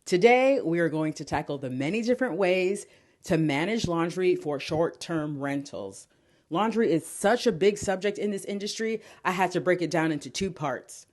Today, we are going to tackle the many different ways to manage laundry for short-term rentals. Laundry is such a big subject in this industry, I had to break it down into two parts.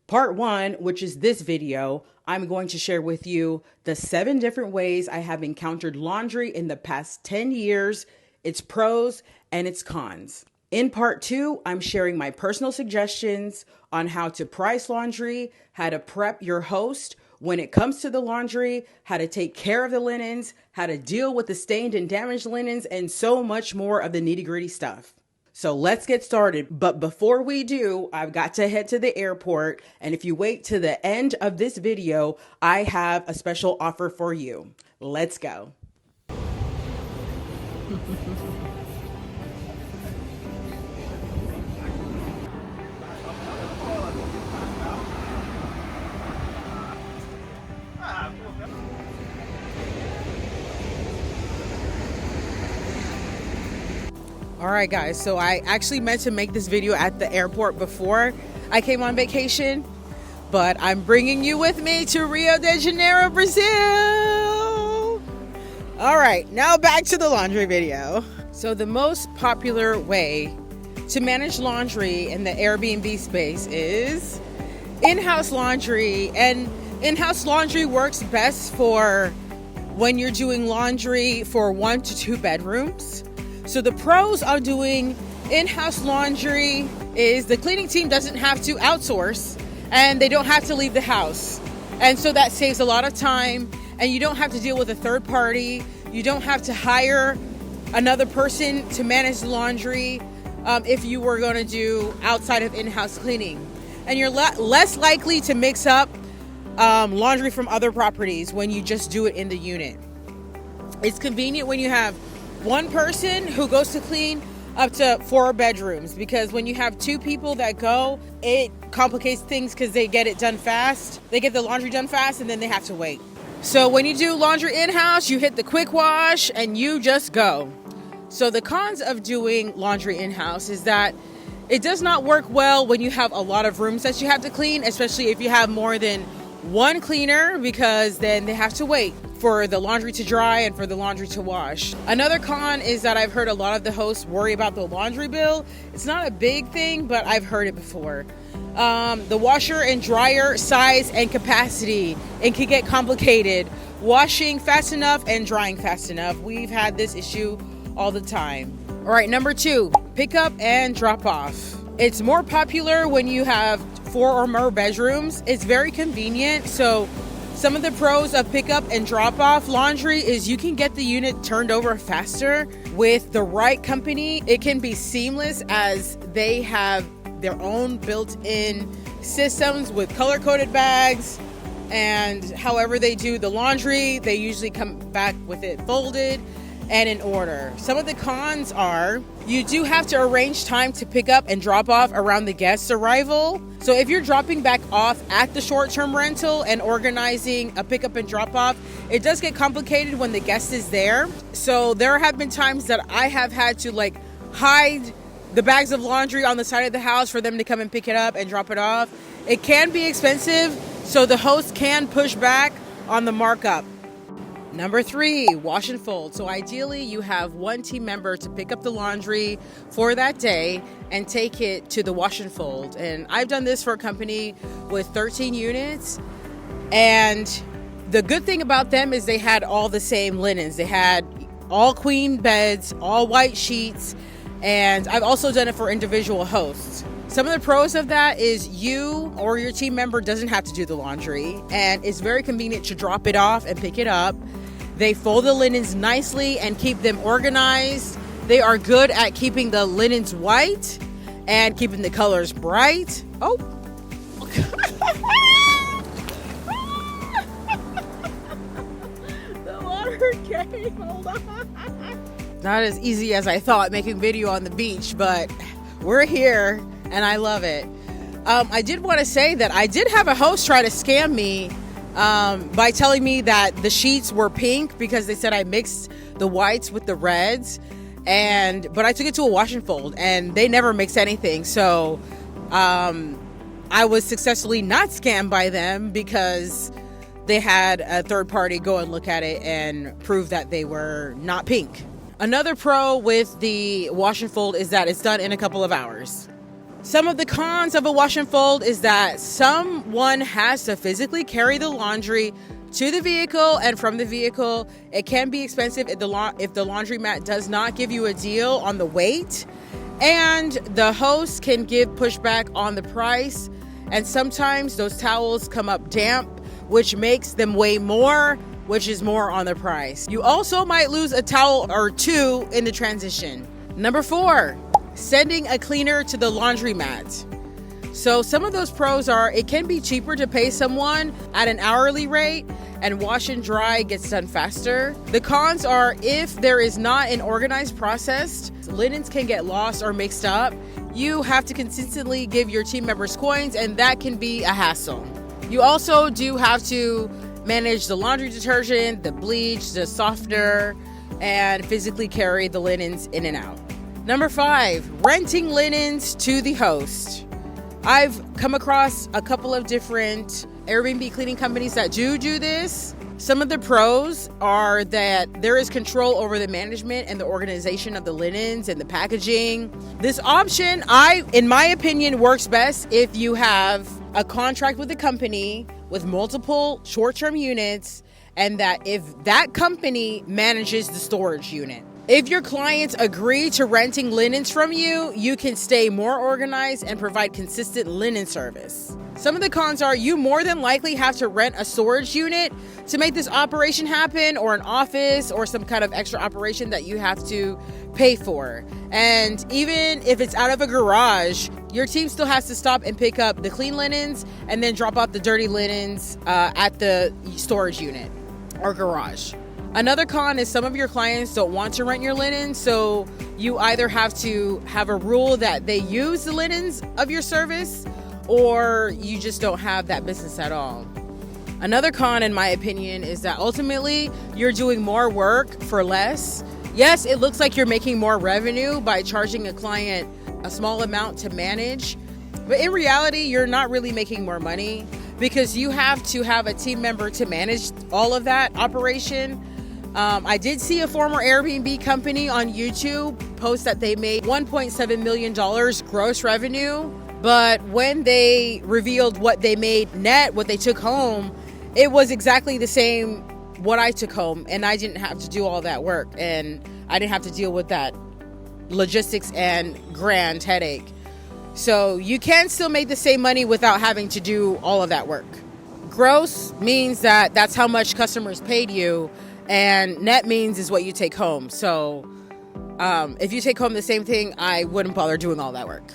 Part one, which is this video, I'm going to share with you the 7 different ways I have encountered laundry in the past 10 years, its pros and its cons. In part 2, I'm sharing my personal suggestions on how to price laundry, how to prep your host when it comes to the laundry, how to take care of the linens, how to deal with the stained and damaged linens, and so much more of the nitty-gritty stuff. So let's get started. But before we do, I've got to head to the airport. And if you wait to the end of this video, I have a special offer for you. Let's go. All right, guys, so I actually meant to make this video at the airport before I came on vacation, but I'm bringing you with me to Rio de Janeiro, Brazil. All right, now back to the laundry video. So the most popular way to manage laundry in the Airbnb space is in-house laundry, and in-house laundry works best for when you're doing laundry for 1 to 2 bedrooms. So the pros of doing in-house laundry is the cleaning team doesn't have to outsource and they don't have to leave the house. And so that saves a lot of time, and you don't have to deal with a third party. You don't have to hire another person to manage the laundry if you were going to do outside of in-house cleaning. And you're less likely to mix up laundry from other properties when you just do it in the unit. It's convenient when you have one person who goes to clean up to 4 bedrooms, because when you have 2 people that go, it complicates things because they get it done fast. They get the laundry done fast and then they have to wait. So when you do laundry in-house, you hit the quick wash and you just go. So the cons of doing laundry in-house is that it does not work well when you have a lot of rooms that you have to clean, especially if you have more than one cleaner, because then they have to wait for the laundry to dry and for the laundry to wash. Another con is that I've heard a lot of the hosts worry about the laundry bill. It's not a big thing, but I've heard it before. The washer and dryer size and capacity, it can get complicated. Washing fast enough and drying fast enough. We've had this issue all the time. All right, number 2, pick up and drop off. It's more popular when you have 4 or more bedrooms. It's very convenient. So some of the pros of pickup and drop-off laundry is you can get the unit turned over faster with the right company. It can be seamless as they have their own built-in systems with color-coded bags, and however they do the laundry, they usually come back with it folded and in order. Some of the cons are you do have to arrange time to pick up and drop off around the guest's arrival. So if you're dropping back off at the short-term rental and organizing a pickup and drop off, it does get complicated when the guest is there. So there have been times that I have had to hide the bags of laundry on the side of the house for them to come and pick it up and drop it off. It can be expensive, so the host can push back on the markup. Number 3, wash and fold. So ideally you have one team member to pick up the laundry for that day and take it to the wash and fold. And I've done this for a company with 13 units. And the good thing about them is they had all the same linens. They had all queen beds, all white sheets. And I've also done it for individual hosts. Some of the pros of that is you or your team member doesn't have to do the laundry, and it's very convenient to drop it off and pick it up. They fold the linens nicely and keep them organized. They are good at keeping the linens white and keeping the colors bright. Oh. The water came. Hold on. Not as easy as I thought making video on the beach, but we're here and I love it. I did want to say that I did have a host try to scam me by telling me that the sheets were pink because they said I mixed the whites with the reds. But I took it to a wash and fold and they never mix anything. So I was successfully not scammed by them because they had a third party go and look at it and prove that they were not pink. Another pro with the wash and fold is that it's done in a couple of hours. Some of the cons of a wash and fold is that someone has to physically carry the laundry to the vehicle, and from the vehicle. It can be expensive if the laundromat does not give you a deal on the weight, and the host can give pushback on the price, and sometimes those towels come up damp, which makes them weigh more, which is more on the price. You also might lose a towel or two in the transition. Number 4, sending a cleaner to the laundromat. So some of those pros are, it can be cheaper to pay someone at an hourly rate, and wash and dry gets done faster. The cons are, if there is not an organized process, linens can get lost or mixed up. You have to consistently give your team members coins, and that can be a hassle. You also do have to manage the laundry detergent, the bleach, the softener, and physically carry the linens in and out. Number 5, renting linens to the host. I've come across a couple of different Airbnb cleaning companies that do this. Some of the pros are that there is control over the management and the organization of the linens and the packaging. This option, in my opinion, works best if you have a contract with a company with multiple short-term units, and that if that company manages the storage unit. If your clients agree to renting linens from you, you can stay more organized and provide consistent linen service. Some of the cons are, you more than likely have to rent a storage unit to make this operation happen, or an office, or some kind of extra operation that you have to pay for. And even if it's out of a garage, your team still has to stop and pick up the clean linens and then drop off the dirty linens at the storage unit or garage. Another con is some of your clients don't want to rent your linens, so you either have to have a rule that they use the linens of your service, or you just don't have that business at all. Another con, in my opinion, is that ultimately you're doing more work for less. Yes, it looks like you're making more revenue by charging a client a small amount to manage, but in reality, you're not really making more money, because you have to have a team member to manage all of that operation. I did see a former Airbnb company on YouTube post that they made $1.7 million gross revenue, but when they revealed what they made net, what they took home, it was exactly the same what I took home, and I didn't have to do all that work, and I didn't have to deal with that logistics and grand headache. So you can still make the same money without having to do all of that work. Gross means that that's how much customers paid you, and net means is what you take home. So if you take home the same thing, I wouldn't bother doing all that work.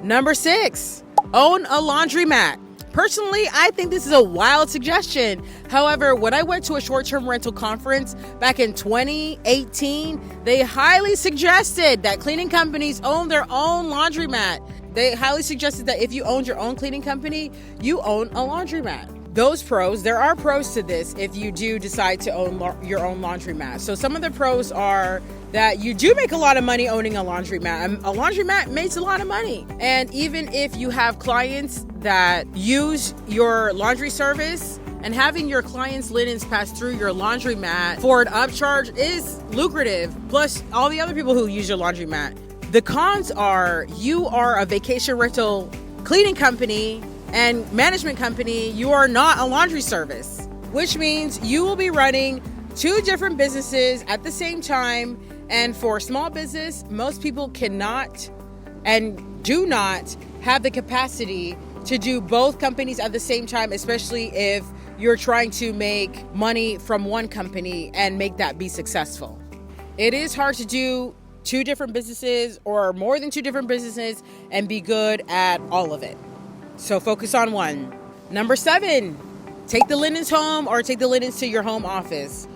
Number 6, own a laundromat. Personally, I think this is a wild suggestion. However, when I went to a short-term rental conference back in 2018, they highly suggested that cleaning companies own their own laundromat. They highly suggested that if you owned your own cleaning company, you own a laundromat. There are pros to this if you do decide to own your own laundromat. So some of the pros are that you do make a lot of money owning a laundromat. A laundromat makes a lot of money. And even if you have clients that use your laundry service, and having your clients' linens pass through your laundromat for an upcharge is lucrative, plus all the other people who use your laundromat. The cons are, you are a vacation rental cleaning company and management company, you are not a laundry service, which means you will be running 2 different businesses at the same time. And for small business, most people cannot and do not have the capacity to do both companies at the same time, especially if you're trying to make money from one company and make that be successful. It is hard to do 2 different businesses or more than 2 different businesses and be good at all of it. So focus on one. Number 7, take the linens home or take the linens to your home office.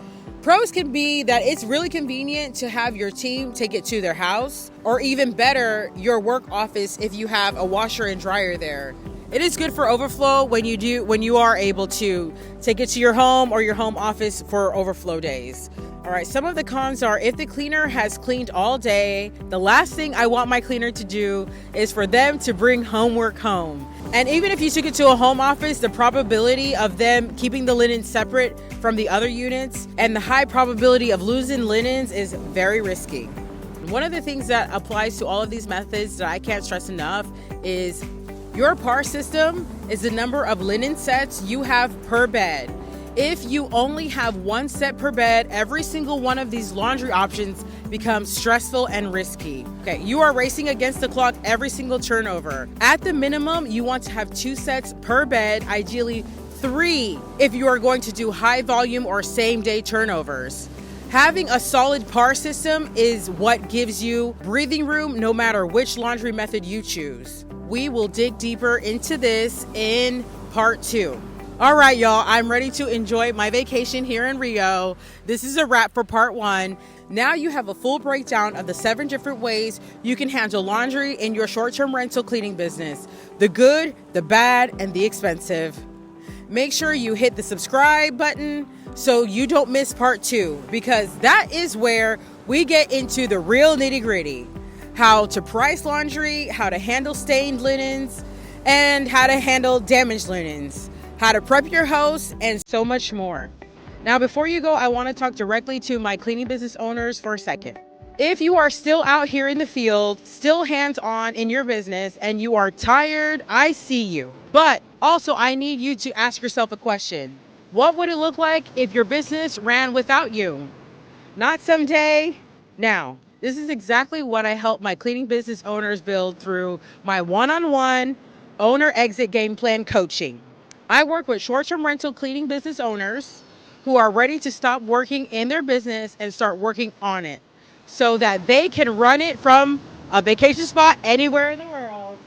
Pros can be that it's really convenient to have your team take it to their house, or even better, your work office if you have a washer and dryer there. It is good for overflow when you are able to take it to your home or your home office for overflow days. All right, some of the cons are, if the cleaner has cleaned all day, the last thing I want my cleaner to do is for them to bring homework home. And even if you took it to a home office, the probability of them keeping the linen separate from the other units and the high probability of losing linens is very risky. One of the things that applies to all of these methods that I can't stress enough is your PAR system is the number of linen sets you have per bed. If you only have one set per bed, every single one of these laundry options becomes stressful and risky. Okay, you are racing against the clock every single turnover. At the minimum, you want to have 2 sets per bed, ideally 3 if you are going to do high volume or same day turnovers. Having a solid PAR system is what gives you breathing room no matter which laundry method you choose. We will dig deeper into this in part 2. All right, y'all, I'm ready to enjoy my vacation here in Rio. This is a wrap for part 1. Now you have a full breakdown of the 7 different ways you can handle laundry in your short-term rental cleaning business. The good, the bad, and the expensive. Make sure you hit the subscribe button so you don't miss part 2, because that is where we get into the real nitty-gritty. How to price laundry, how to handle stained linens, and how to handle damaged linens. How to prep your house, and so much more. Now, before you go, I want to talk directly to my cleaning business owners for a second. If you are still out here in the field, still hands-on in your business, and you are tired, I see you. But also, I need you to ask yourself a question. What would it look like if your business ran without you? Not someday, now. This is exactly what I help my cleaning business owners build through my one-on-one owner exit game plan coaching. I work with short-term rental cleaning business owners who are ready to stop working in their business and start working on it so that they can run it from a vacation spot anywhere in the world,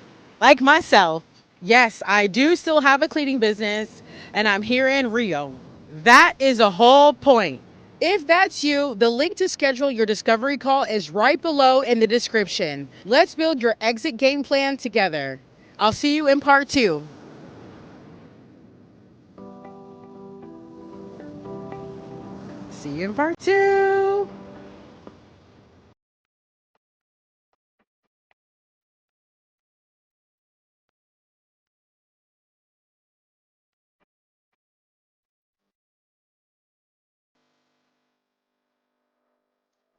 like myself. Yes, I do still have a cleaning business, and I'm here in Rio. That is a whole point. If that's you, the link to schedule your discovery call is right below in the description. Let's build your exit game plan together. I'll see you in part 2. See you in part 2.